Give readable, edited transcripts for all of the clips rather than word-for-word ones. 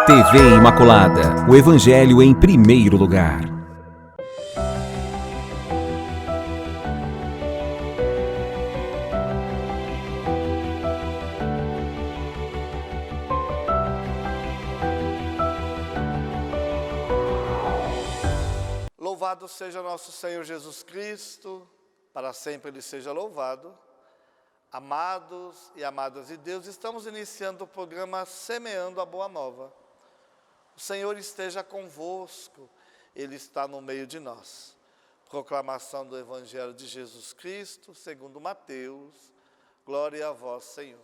TV Imaculada, o Evangelho em primeiro lugar. Louvado seja nosso Senhor Jesus Cristo, para sempre Ele seja louvado. Amados e amadas de Deus, estamos iniciando o programa Semeando a Boa Nova. O Senhor esteja convosco, Ele está no meio de nós. Proclamação do Evangelho de Jesus Cristo, segundo Mateus. Glória a vós, Senhor.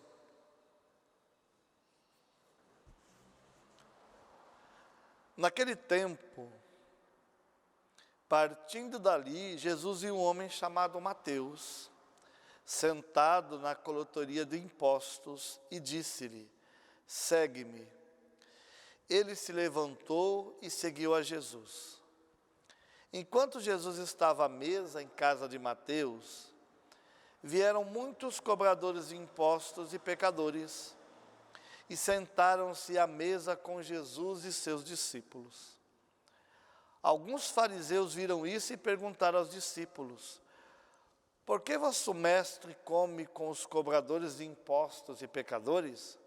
Naquele tempo, partindo dali, Jesus viu um homem chamado Mateus, sentado na coletoria de impostos, e disse-lhe: segue-me. Ele se levantou e seguiu a Jesus. Enquanto Jesus estava à mesa em casa de Mateus, vieram muitos cobradores de impostos e pecadores, e sentaram-se à mesa com Jesus e seus discípulos. Alguns fariseus viram isso e perguntaram aos discípulos: por que vosso mestre come com os cobradores de impostos e pecadores?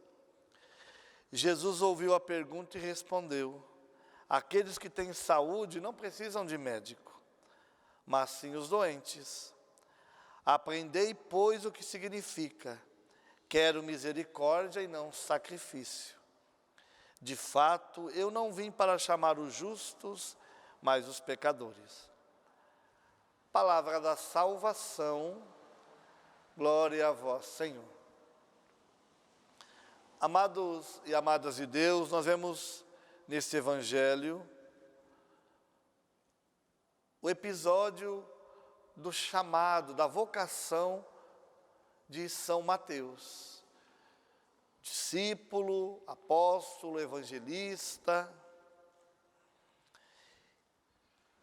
Jesus ouviu a pergunta e respondeu: aqueles que têm saúde não precisam de médico, mas sim os doentes. Aprendei, pois, o que significa: quero misericórdia e não sacrifício. De fato, eu não vim para chamar os justos, mas os pecadores. Palavra da salvação, glória a vós, Senhor. Amados e amadas de Deus, nós vemos neste Evangelho o episódio do chamado, da vocação de São Mateus. Discípulo, apóstolo, evangelista.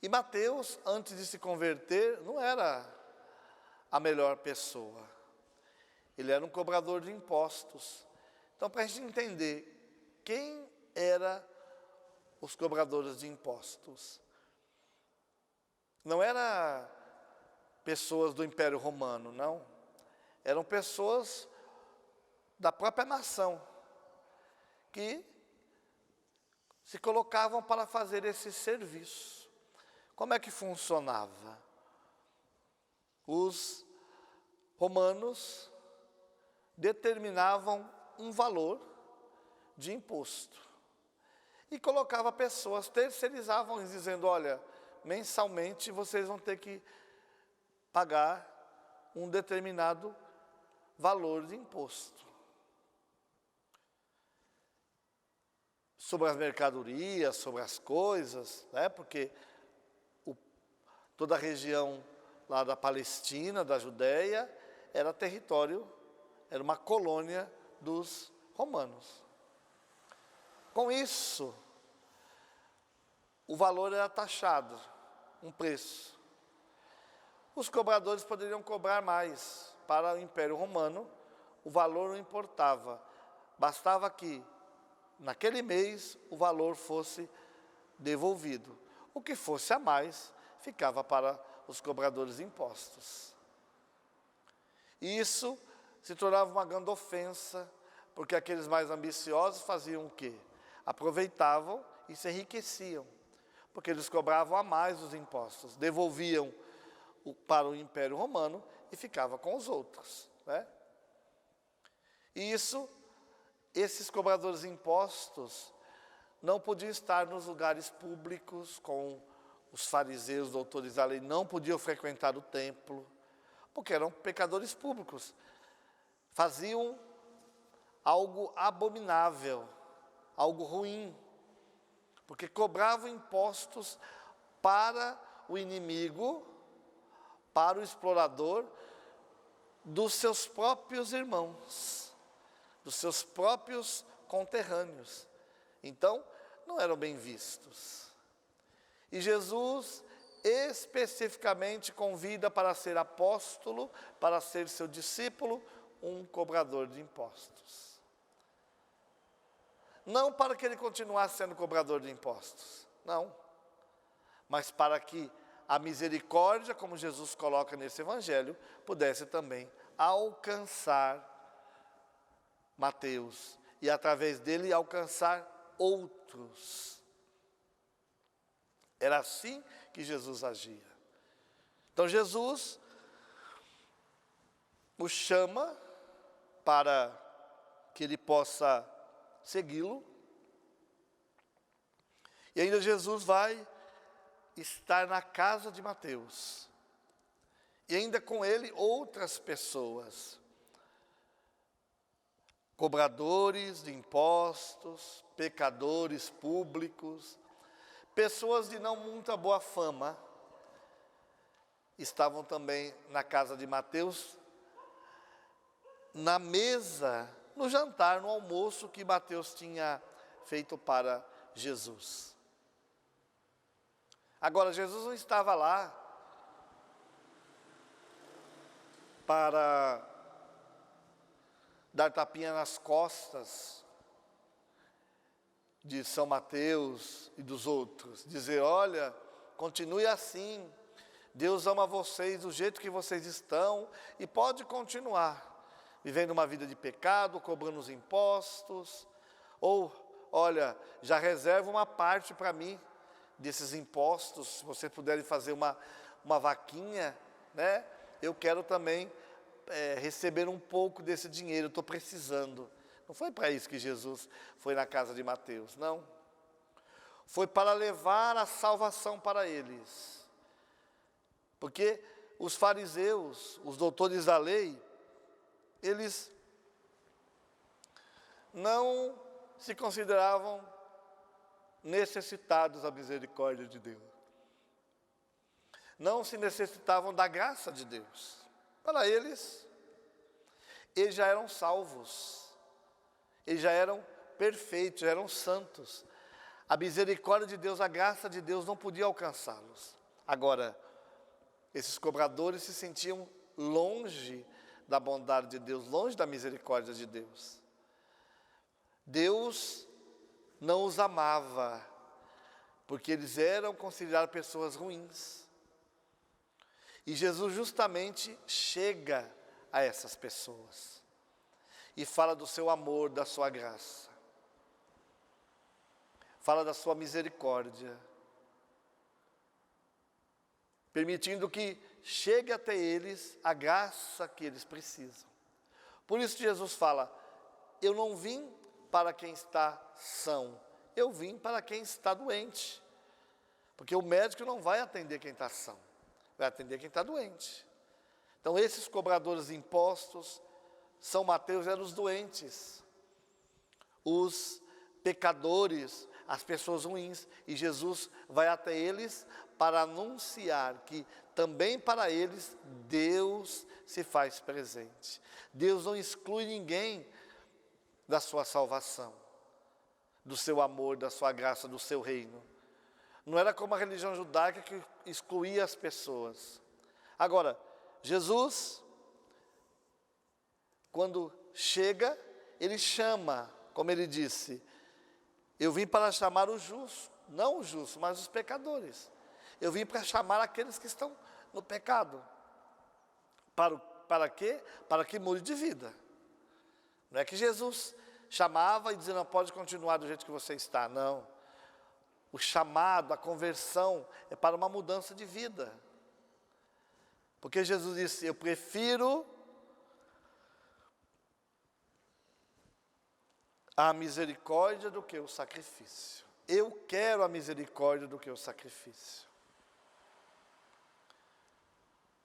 E Mateus, antes de se converter, não era a melhor pessoa. Ele era um cobrador de impostos. Então, para a gente entender quem eram os cobradores de impostos, não eram pessoas do Império Romano, não. Eram pessoas da própria nação, que se colocavam para fazer esse serviço. Como é que funcionava? Os romanos determinavam um valor de imposto e colocava pessoas, terceirizavam, dizendo: olha, mensalmente vocês vão ter que pagar um determinado valor de imposto sobre as mercadorias, sobre as coisas, né? Porque toda a região lá da Palestina, da Judéia, era território, era uma colônia dos romanos. Com isso, o valor era taxado, um preço. Os cobradores poderiam cobrar mais. Para o Império Romano, o valor não importava. Bastava que, naquele mês, o valor fosse devolvido. O que fosse a mais ficava para os cobradores de impostos. E isso se tornava uma grande ofensa, porque aqueles mais ambiciosos faziam o quê? Aproveitavam e se enriqueciam, porque eles cobravam a mais os impostos, devolviam para o Império Romano e ficava com os outros, né? E esses cobradores de impostos não podiam estar nos lugares públicos com os fariseus, doutores da lei, não podiam frequentar o templo, porque eram pecadores públicos. Faziam algo abominável, algo ruim, porque cobravam impostos para o inimigo, para o explorador, dos seus próprios irmãos, dos seus próprios conterrâneos. Então, não eram bem vistos. E Jesus especificamente convida para ser apóstolo, para ser seu discípulo, um cobrador de impostos. Não para que ele continuasse sendo cobrador de impostos, não. Mas para que a misericórdia, como Jesus coloca nesse evangelho, pudesse também alcançar Mateus e através dele alcançar outros. Era assim que Jesus agia. Então Jesus o chama para que ele possa segui-lo. E ainda Jesus vai estar na casa de Mateus. E ainda com ele outras pessoas. Cobradores de impostos, pecadores públicos, pessoas de não muita boa fama, estavam também na casa de Mateus, na mesa, no jantar, no almoço que Mateus tinha feito para Jesus. Agora, Jesus não estava lá para dar tapinha nas costas de São Mateus e dos outros, dizer, olha, continue assim, Deus ama vocês do jeito que vocês estão e pode continuar vivendo uma vida de pecado, cobrando os impostos, ou, olha, já reserva uma parte para mim desses impostos, se vocês puderem fazer uma vaquinha, né? Eu quero também receber um pouco desse dinheiro, eu estou precisando. Não foi para isso que Jesus foi na casa de Mateus, não. Foi para levar a salvação para eles. Porque os fariseus, os doutores da lei, eles não se consideravam necessitados da misericórdia de Deus. Não se necessitavam da graça de Deus. Para eles já eram salvos, eles já eram perfeitos, já eram santos. A misericórdia de Deus, a graça de Deus não podia alcançá-los. Agora, esses cobradores se sentiam longe da bondade de Deus, longe da misericórdia de Deus. Deus não os amava, porque eles eram considerados pessoas ruins. E Jesus justamente chega a essas pessoas e fala do seu amor, da sua graça, fala da sua misericórdia, permitindo que chegue até eles a graça que eles precisam. Por isso Jesus fala, eu não vim para quem está são, eu vim para quem está doente. Porque o médico não vai atender quem está são, vai atender quem está doente. Então esses cobradores de impostos, São Mateus eram os doentes, os pecadores, as pessoas ruins, e Jesus vai até eles para anunciar que também para eles Deus se faz presente. Deus não exclui ninguém da sua salvação, do seu amor, da sua graça, do seu reino. Não era como a religião judaica que excluía as pessoas. Agora, Jesus, quando chega, ele chama, como ele disse, eu vim para chamar os justos, não os justos, mas os pecadores. Eu vim para chamar aqueles que estão no pecado. Para quê? Para que mude de vida. Não é que Jesus chamava e dizia, não pode continuar do jeito que você está, não. O chamado, a conversão é para uma mudança de vida. Porque Jesus disse, eu prefiro a misericórdia do que o sacrifício. Eu quero a misericórdia do que o sacrifício.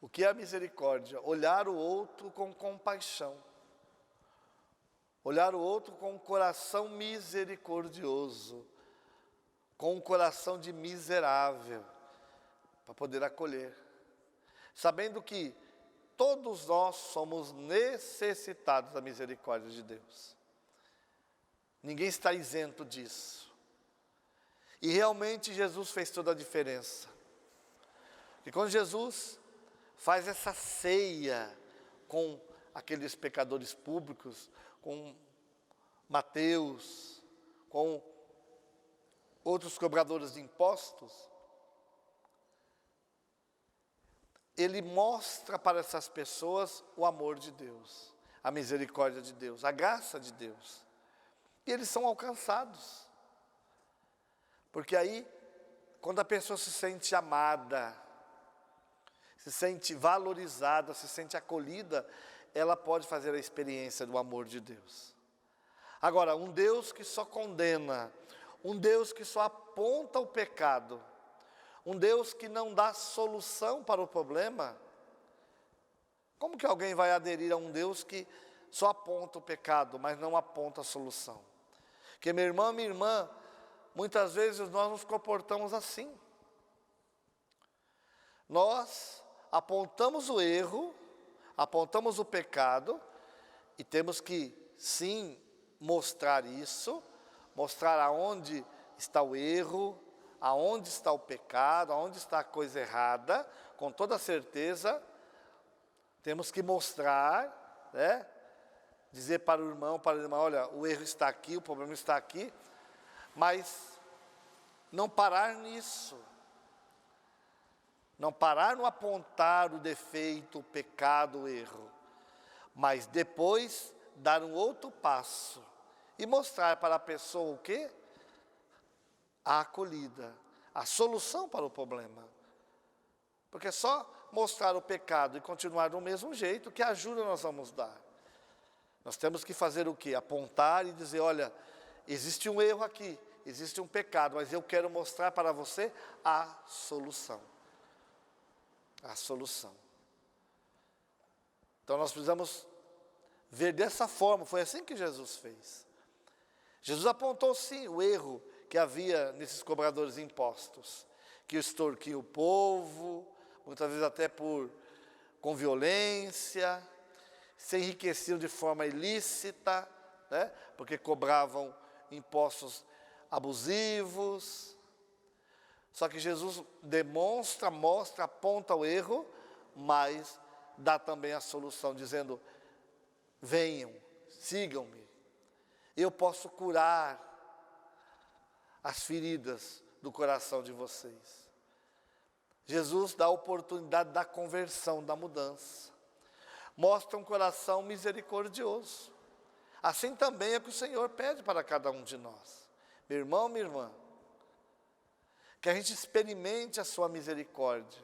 O que é a misericórdia? Olhar o outro com compaixão. Olhar o outro com um coração misericordioso, com um coração de miserável, para poder acolher. Sabendo que todos nós somos necessitados da misericórdia de Deus. Ninguém está isento disso. E realmente Jesus fez toda a diferença. E quando Jesus faz essa ceia com aqueles pecadores públicos, com Mateus, com outros cobradores de impostos, ele mostra para essas pessoas o amor de Deus, a misericórdia de Deus, a graça de Deus. E eles são alcançados. Porque aí, quando a pessoa se sente amada, se sente valorizada, se sente acolhida, ela pode fazer a experiência do amor de Deus. Agora, um Deus que só condena, um Deus que só aponta o pecado, um Deus que não dá solução para o problema, como que alguém vai aderir a um Deus que só aponta o pecado, mas não aponta a solução? Porque meu irmão, minha irmã, muitas vezes nós nos comportamos assim. Nós apontamos o erro, apontamos o pecado, e temos que, sim, mostrar isso, mostrar aonde está o erro, aonde está o pecado, aonde está a coisa errada, com toda certeza, temos que mostrar, né? Dizer para o irmão, para a irmã, olha, o erro está aqui, o problema está aqui, mas não parar nisso. Não parar no apontar o defeito, o pecado, o erro, mas depois dar um outro passo e mostrar para a pessoa o quê? A acolhida, a solução para o problema. Porque só mostrar o pecado e continuar do mesmo jeito, que ajuda nós vamos dar? Nós temos que fazer o quê? Apontar e dizer, olha, existe um erro aqui, existe um pecado, mas eu quero mostrar para você a solução. A solução. Então nós precisamos ver dessa forma, foi assim que Jesus fez. Jesus apontou sim o erro que havia nesses cobradores de impostos, que extorquiam o povo, muitas vezes até com violência, se enriqueciam de forma ilícita, né? Porque cobravam impostos abusivos. Só que Jesus mostra, aponta o erro, mas dá também a solução, dizendo, venham, sigam-me, eu posso curar as feridas do coração de vocês. Jesus dá a oportunidade da conversão, da mudança. Mostra um coração misericordioso. Assim também é que o Senhor pede para cada um de nós. Meu irmão, minha irmã, que a gente experimente a sua misericórdia,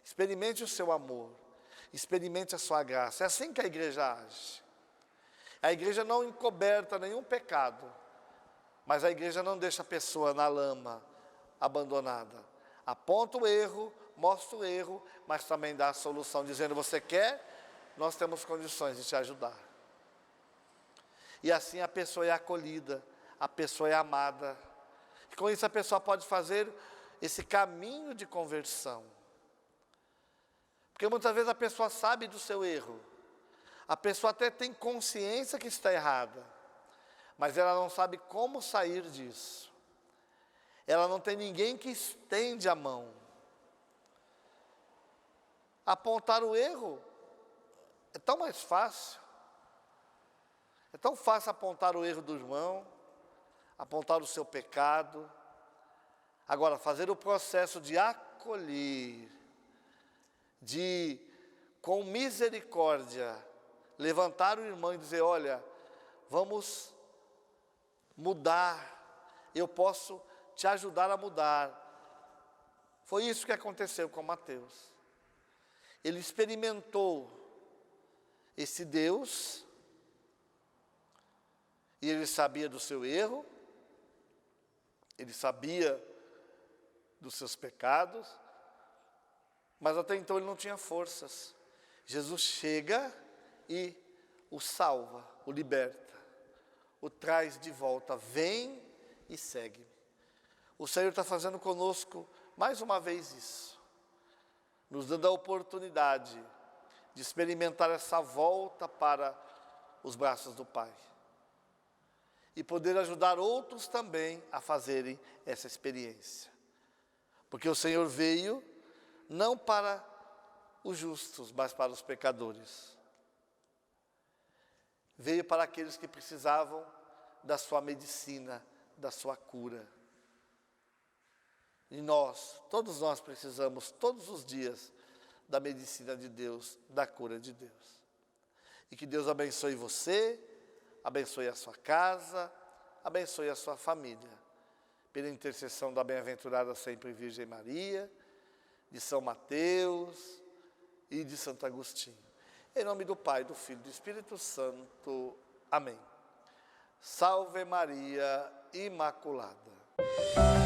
experimente o seu amor, experimente a sua graça. É assim que a igreja age. A igreja não encoberta nenhum pecado, mas a igreja não deixa a pessoa na lama, abandonada. Aponta o erro, mostra o erro, mas também dá a solução, dizendo, você quer? Nós temos condições de te ajudar. E assim a pessoa é acolhida, a pessoa é amada. E com isso a pessoa pode fazer esse caminho de conversão. Porque muitas vezes a pessoa sabe do seu erro. A pessoa até tem consciência que está errada, mas ela não sabe como sair disso. Ela não tem ninguém que estende a mão. Apontar o erro é tão mais fácil. É tão fácil apontar o erro do irmão, apontar o seu pecado. Agora, fazer o processo de acolher, de, com misericórdia, levantar o irmão e dizer, olha, vamos mudar, eu posso te ajudar a mudar. Foi isso que aconteceu com Mateus. Ele experimentou esse Deus, e ele sabia do seu erro, ele sabia dos seus pecados, mas até então ele não tinha forças. Jesus chega e o salva, o liberta, o traz de volta, vem e segue. O Senhor está fazendo conosco mais uma vez isso, nos dando a oportunidade de experimentar essa volta para os braços do Pai. E poder ajudar outros também a fazerem essa experiência. Porque o Senhor veio não para os justos, mas para os pecadores. Veio para aqueles que precisavam da sua medicina, da sua cura. E nós, todos nós precisamos, todos os dias, da medicina de Deus, da cura de Deus. E que Deus abençoe você, abençoe a sua casa, abençoe a sua família. Pela intercessão da bem-aventurada sempre Virgem Maria, de São Mateus e de Santo Agostinho. Em nome do Pai, do Filho e do Espírito Santo. Amém. Salve Maria Imaculada.